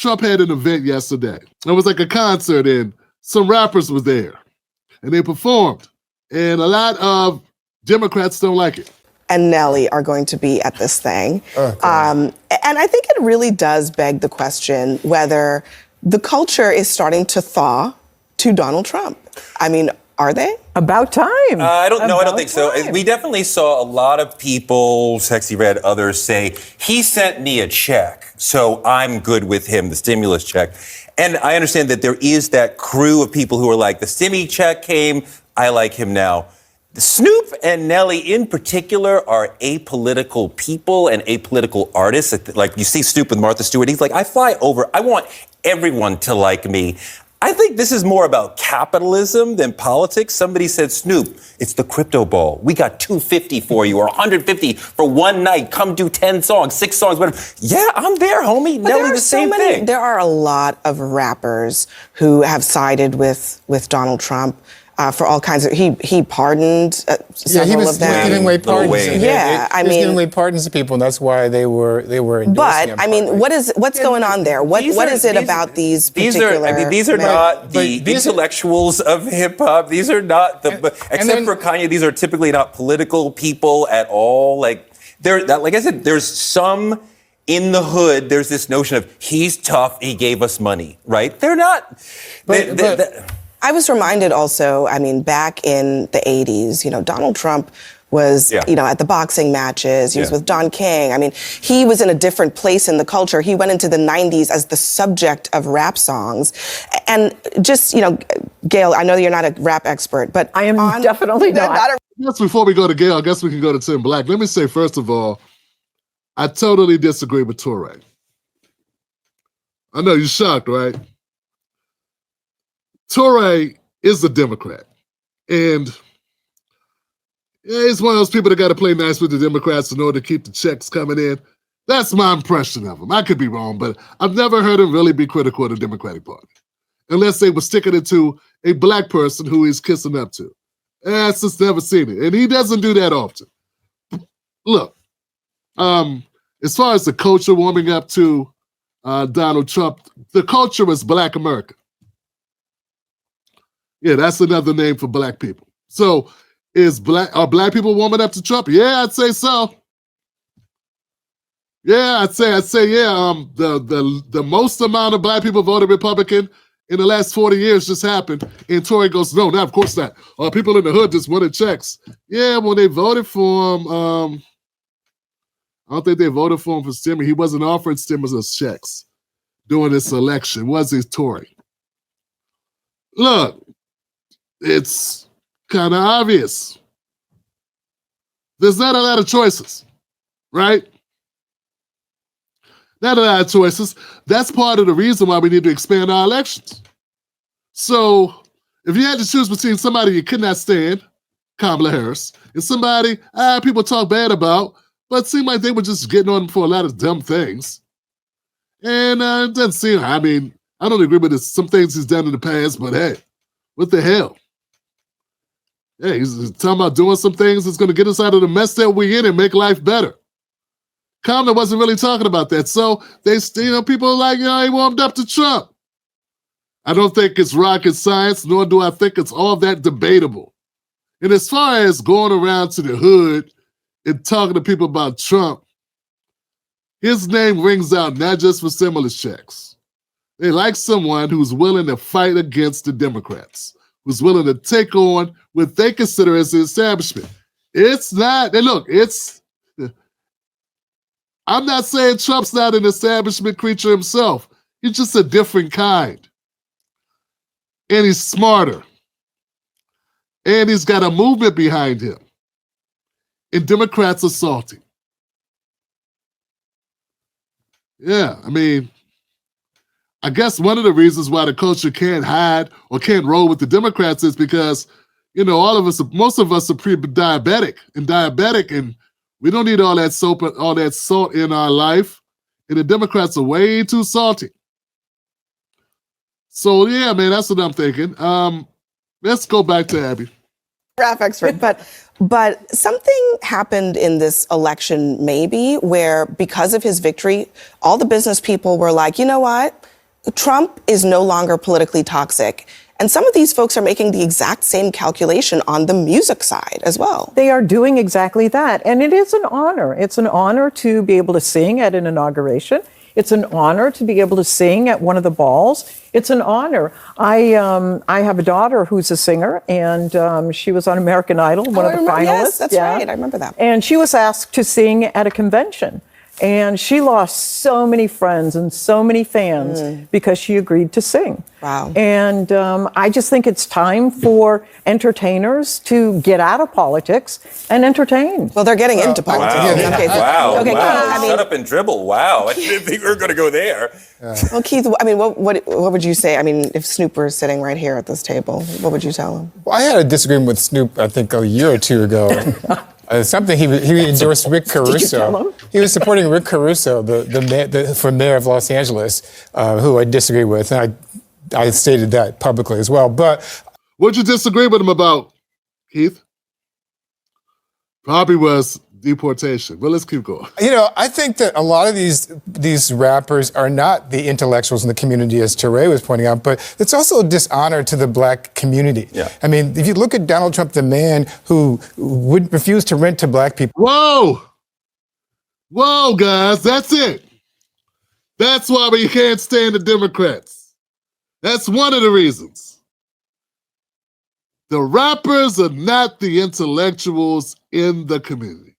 Trump had an event yesterday. It was like a concert, and some rappers were there, and they performed. And a lot of Democrats don't like it. And Nelly are going to be at this thing. And I think it really does beg the question whether the culture is starting to thaw to Donald Trump. I mean, are they? About time. I don't think so. We definitely saw a lot of people, Sexy Red, others say, he sent me a check, so I'm good with him, the stimulus check. And I understand that there is that crew of people who are like, the stimmy check came, I like him now. Snoop and Nelly in particular are apolitical people and apolitical artists. Like you see Snoop with Martha Stewart, he's like, I fly over, I want everyone to like me. I think this is more about capitalism than politics. Somebody said, Snoop, it's the crypto ball. We got $250 for you or $150 for one night. Come do 10 songs, 6 songs, whatever. Yeah, I'm there, homie. But Nelly, the same thing. There are a lot of rappers who have sided with Donald Trump. For all kinds of, he pardoned several of them. He was giving away pardons. He was giving away pardons to people, and that's why they were endorsing But him. I mean, what's going on there? What is it about these particular? These are not the intellectuals of hip hop. These are not except for Kanye. These are typically not political people at all. Like I said, there's some. In the hood, there's this notion of he's tough. He gave us money, right? They're not. I was reminded also, I mean, back in the 80s, Donald Trump was, at the boxing matches. He was with Don King. I mean, he was in a different place in the culture. He went into the 90s as the subject of rap songs. And just, Gail, I know you're not a rap expert, but I am definitely not. Just before we go to Gail, I guess we can go to Tim Black. Let me say, first of all, I totally disagree with Touré. I know you're shocked, right? Touré is a Democrat, and he's one of those people that got to play nice with the Democrats in order to keep the checks coming in. That's my impression of him. I could be wrong, but I've never heard him really be critical of the Democratic Party, unless they were sticking it to a black person who he's kissing up to. I've just never seen it, and he doesn't do that often. Look, as far as the culture warming up to Donald Trump, the culture is Black America. Yeah, that's another name for black people. So are black people warming up to Trump? Yeah, I'd say so. Yeah, I'd say, the most amount of black people voted Republican in the last 40 years just happened. And Tory goes, no, of course not. People in the hood just wanted checks. Yeah, well, they voted for him. I don't think they voted for him for stimulus. He wasn't offering stimulus checks during this election, was he, Tory? Look, it's kind of obvious. There's not a lot of choices, right? Not a lot of choices. That's part of the reason why we need to expand our elections. So if you had to choose between somebody you could not stand, Kamala Harris, and somebody people talk bad about, but it seemed like they were just getting on him for a lot of dumb things. And it doesn't seem, I don't agree with some things he's done in the past, but hey, what the hell? Hey, he's talking about doing some things that's going to get us out of the mess that we're in and make life better. Kamala wasn't really talking about that. So people are like, he warmed up to Trump. I don't think it's rocket science, nor do I think it's all that debatable. And as far as going around to the hood and talking to people about Trump, his name rings out not just for stimulus checks. They like someone who's willing to fight against the Democrats, who's willing to take on what they consider as the establishment. It's not, and look, I'm not saying Trump's not an establishment creature himself. He's just a different kind. And he's smarter. And he's got a movement behind him. And Democrats are salty. Yeah, I guess one of the reasons why the culture can't hide or can't roll with the Democrats is because, most of us are pre-diabetic, and we don't need all that salt in our life. And the Democrats are way too salty. So yeah, that's what I'm thinking. Let's go back to Abby. Rap expert, but something happened in this election maybe where because of his victory, all the business people were like, you know what? Trump is no longer politically toxic. And some of these folks are making the exact same calculation on the music side as well. They are doing exactly that. And it is an honor. It's an honor to be able to sing at an inauguration. It's an honor to be able to sing at one of the balls. It's an honor. I have a daughter who's a singer, and she was on American Idol, one of the finalists. Yes, that's right. I remember that. And she was asked to sing at a convention. And she lost so many friends and so many fans because she agreed to sing. Wow. And I just think it's time for entertainers to get out of politics and entertain. Well, they're getting into politics in some cases. Wow. Okay, Wow. Keith, Shut up and dribble. Wow. I didn't think we were going to go there. Well, Keith, I mean, what would you say? I mean, if Snoop were sitting right here at this table, what would you tell him? Well, I had a disagreement with Snoop, I think, a year or two ago. Something he endorsed Rick Caruso. Did you tell him? He was supporting Rick Caruso, for mayor of Los Angeles, who I disagree with, and I stated that publicly as well. But what'd you disagree with him about, Keith? Probably was deportation. Well, let's keep going. You know, I think that a lot of these rappers are not the intellectuals in the community, as Teray was pointing out, but it's also a dishonor to the black community. Yeah. I mean, if you look at Donald Trump, the man who would refuse to rent to black people. Whoa, guys, that's it. That's why we can't stand the Democrats. That's one of the reasons. The rappers are not the intellectuals in the community.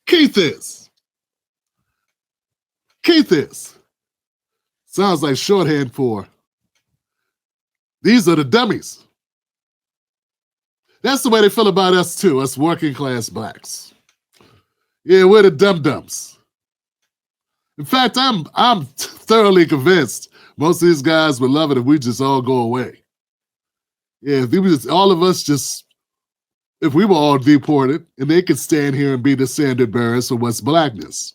Keith is. Sounds like shorthand for these are the dummies. That's the way they feel about us too, us working class blacks. Yeah, we're the dum-dums. In fact, I'm thoroughly convinced most of these guys would love it if we just all go away. Yeah, if all of us just, if we were all deported and they could stand here and be the standard bearers for what's blackness.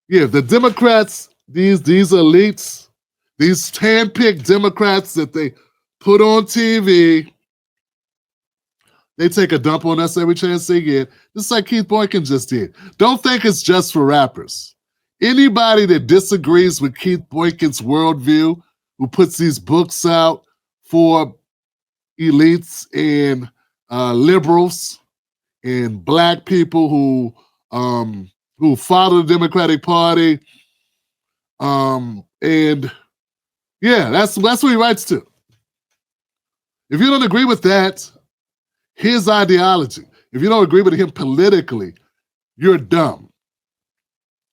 Yeah, the Democrats, these elites, these hand-picked Democrats that they put on TV, they take a dump on us every chance they get, just like Keith Boykin just did. Don't think it's just for rappers. Anybody that disagrees with Keith Boykin's worldview, who puts these books out for elites and liberals and black people who follow the Democratic Party, and yeah, that's what he writes to. If you don't agree with that, his ideology, if you don't agree with him politically, you're dumb.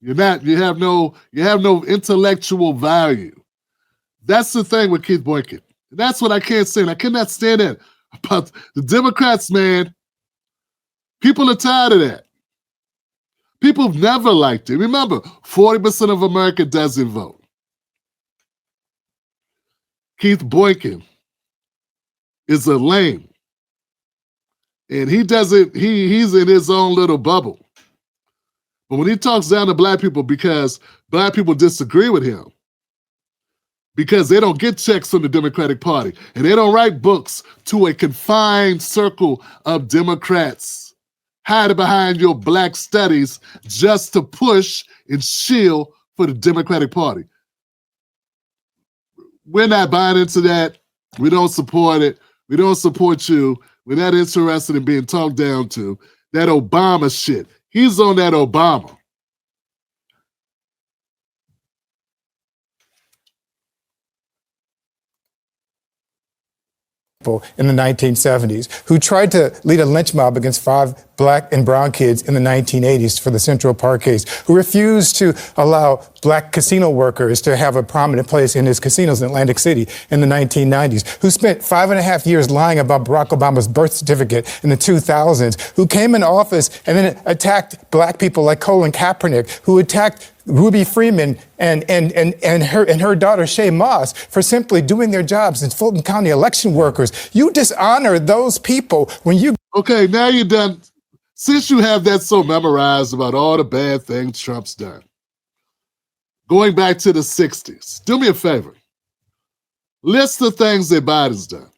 You're not. You have no intellectual value. That's the thing with Keith Boykin. That's what I can't stand. I cannot stand that about the Democrats, man. People are tired of that. People have never liked it. Remember, 40% of America doesn't vote. Keith Boykin is a lame. And he doesn't, he's in his own little bubble. But when he talks down to black people because black people disagree with him, because they don't get checks from the Democratic Party, and they don't write books to a confined circle of Democrats, hiding behind your black studies just to push and shield for the Democratic Party. We're not buying into that. We don't support it. We don't support you. We're not interested in being talked down to. That Obama shit. He's on that Obama. In the 1970s, who tried to lead a lynch mob against 5 black and brown kids in the 1980s for the Central Park case, who refused to allow black casino workers to have a prominent place in his casinos in Atlantic City in the 1990s, who spent 5.5 years lying about Barack Obama's birth certificate in the 2000s, who came in office and then attacked black people like Colin Kaepernick, who attacked Ruby Freeman and her daughter Shay Moss for simply doing their jobs as Fulton County election workers. You dishonor those people when you... Okay, now you're done. Since you have that so memorized about all the bad things Trump's done, going back to the 60s, do me a favor. List the things that Biden's done.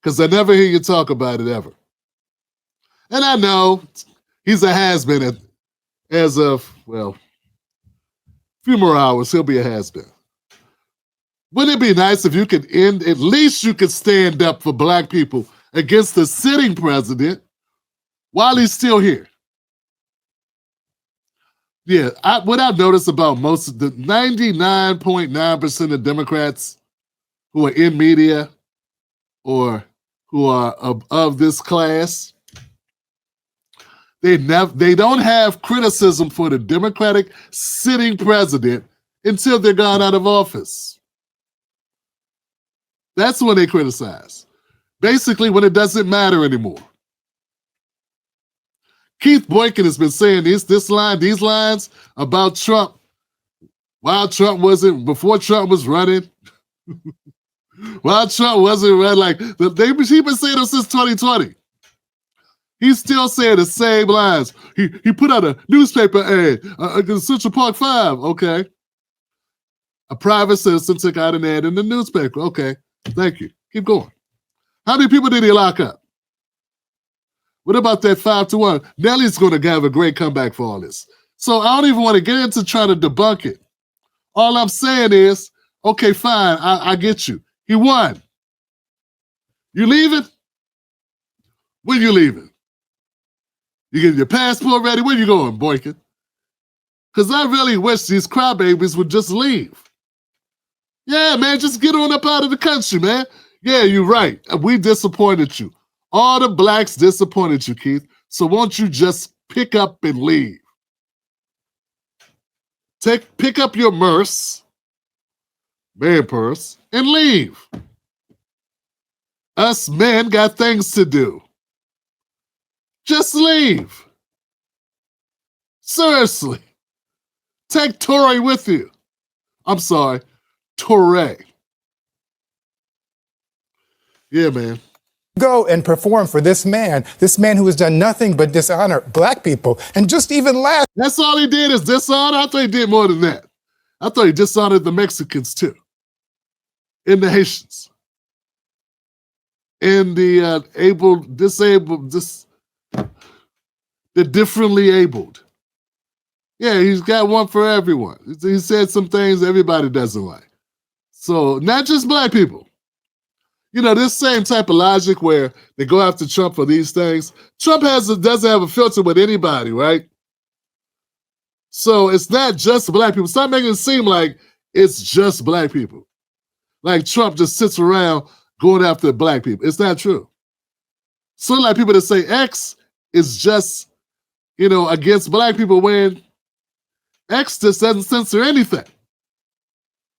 Because I never hear you talk about it ever. And I know he's a has-been as of, well, a few more hours, he'll be a has-been. Wouldn't it be nice if you could at least you could stand up for black people against the sitting president while he's still here? Yeah, what I've noticed about most of the 99.9% of Democrats who are in media or who are of this class, they don't have criticism for the Democratic sitting president until they're gone out of office. That's when they criticize. Basically, when it doesn't matter anymore. Keith Boykin has been saying these lines about Trump while Trump wasn't, before Trump was running. While Trump wasn't running, like he's been saying them since 2020. He's still saying the same lines. He put out a newspaper ad against Central Park 5. Okay. A private citizen took out an ad in the newspaper. Okay. Thank you. Keep going. How many people did he lock up? What about that 5-1? Nelly's going to have a great comeback for all this. So I don't even want to get into trying to debunk it. All I'm saying is, okay, fine, I get you. He won. You leaving? When you leaving? You getting your passport ready? Where you going, Boykin? Because I really wish these crybabies would just leave. Yeah, man, just get on up out of the country, man. Yeah, you're right. We disappointed you. All the blacks disappointed you, Keith. So won't you just pick up and leave? Pick up your man purse, and leave. Us men got things to do. Just leave. Seriously. Take Tory with you. I'm sorry, Toure. Yeah, man. Go and perform for this man who has done nothing but dishonor black people. And just even last. That's all he did is dishonor? I thought he did more than that. I thought he dishonored the Mexicans too. And the Haitians. And the the differently abled. Yeah, he's got one for everyone. He said some things everybody doesn't like. So not just black people. You know, this same type of logic where they go after Trump for these things. Trump doesn't have a filter with anybody, right? So it's not just black people. Stop making it seem like it's just black people. Like Trump just sits around going after black people. It's not true. So like people that say X is just, against black people when X just doesn't censor anything.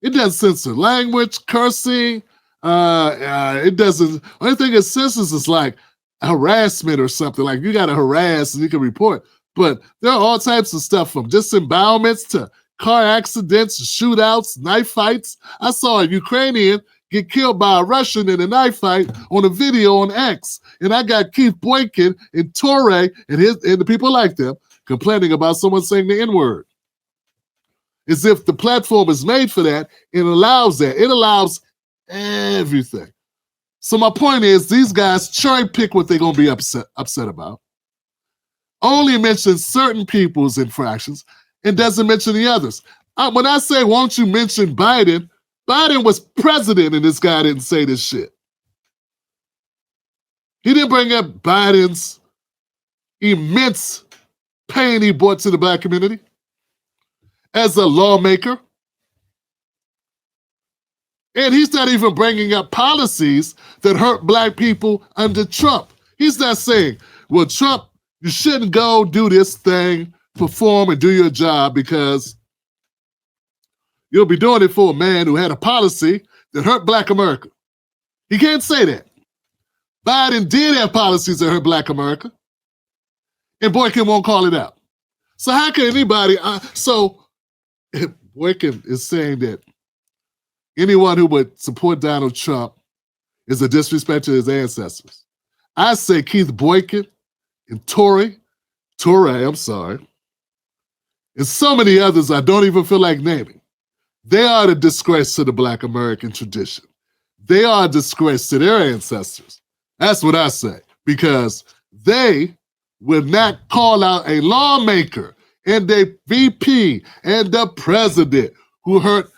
It doesn't censor language, cursing. It doesn't. Only thing it censors is like harassment or something. Like you got to harass and you can report. But there are all types of stuff from disembowelments to car accidents, shootouts, knife fights. I saw a Ukrainian get killed by a Russian in a knife fight on a video on X, and I got Keith Boykin and Toure and the people like them complaining about someone saying the N-word. As if the platform is made for that, it allows that. It allows everything. So my point is, these guys cherry pick what they're gonna be upset about. Only mention certain people's infractions and doesn't mention the others. When I say, won't you mention Biden? Biden was president and this guy didn't say this shit. He didn't bring up Biden's immense pain he brought to the black community as a lawmaker. And he's not even bringing up policies that hurt black people under Trump. He's not saying, well, Trump, you shouldn't go do this thing, perform and do your job because you'll be doing it for a man who had a policy that hurt black America. He can't say that. Biden did have policies that hurt black America, and Boykin won't call it out. So how can anybody, Boykin is saying that anyone who would support Donald Trump is a disrespect to his ancestors. I say Keith Boykin and Toure, and so many others I don't even feel like naming. They are the disgrace to the black American tradition. They are a disgrace to their ancestors. That's what I say, because they will not call out a lawmaker and a VP and the president who hurt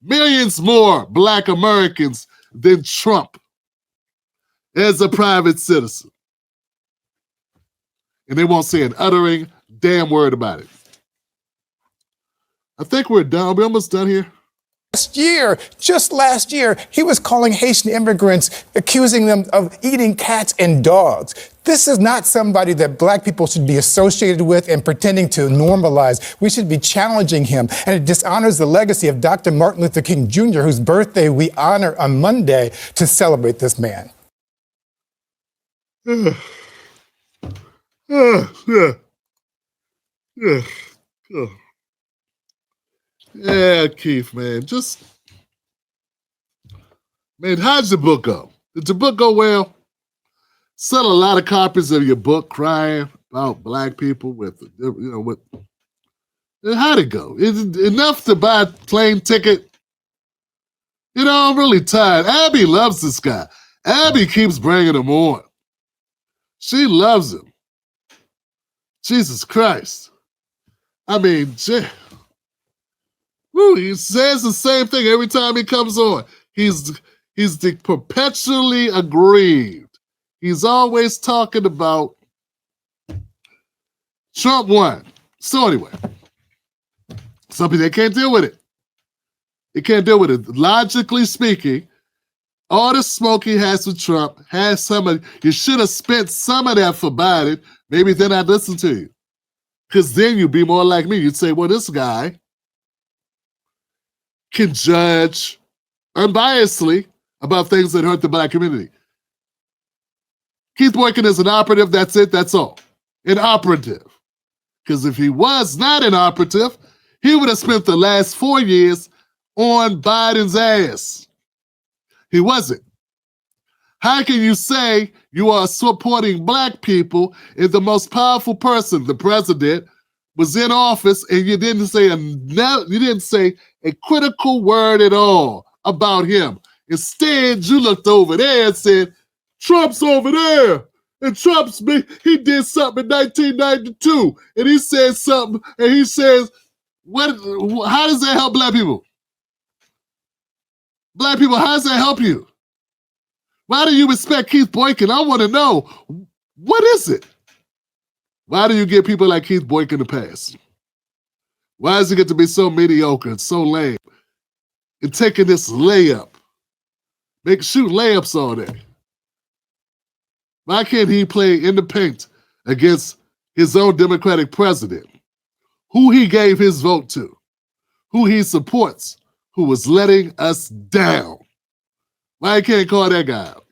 millions more Black Americans than Trump as a private citizen. And they won't say an uttering damn word about it. I think we're done. We're almost done here. Just last year, he was calling Haitian immigrants, accusing them of eating cats and dogs. This is not somebody that Black people should be associated with and pretending to normalize. We should be challenging him. And it dishonors the legacy of Dr. Martin Luther King Jr., whose birthday we honor on Monday, to celebrate this man. Yeah, Keith, man. How'd your book go? Did your book go well? Sell a lot of copies of your book crying about Black people with. How'd it go? Is it enough to buy a plane ticket? I'm really tired. Abby loves this guy. Abby keeps bringing him on. She loves him. Jesus Christ. I mean, he says the same thing every time he comes on. He's the perpetually aggrieved. He's always talking about Trump won. So anyway, some people, they can't deal with it. They can't deal with it. Logically speaking, all the smoke he has with Trump has some of, you should have spent some of that for Biden. Maybe then I'd listen to you. Because then you'd be more like me. You'd say, well, this guy can judge unbiasedly about things that hurt the Black community. Keith Boykin is an operative. That's it. That's all. An operative. Because if he was not an operative, he would have spent the last 4 years on Biden's ass. He wasn't. How can you say you are supporting Black people if the most powerful person, the president, was in office and you didn't say a critical word at all about him? Instead, you looked over there and said, Trump's over there. And he did something in 1992. And he said something, and he says, how does that help Black people? Black people, how does that help you? Why do you respect Keith Boykin? I want to know, what is it? Why do you give people like Keith Boykin a pass? Why does it get to be so mediocre and so lame? And taking this layup, shoot layups all day. Why can't he play in the paint against his own Democratic president, who he gave his vote to, who he supports, who was letting us down? Why he can't call that guy out?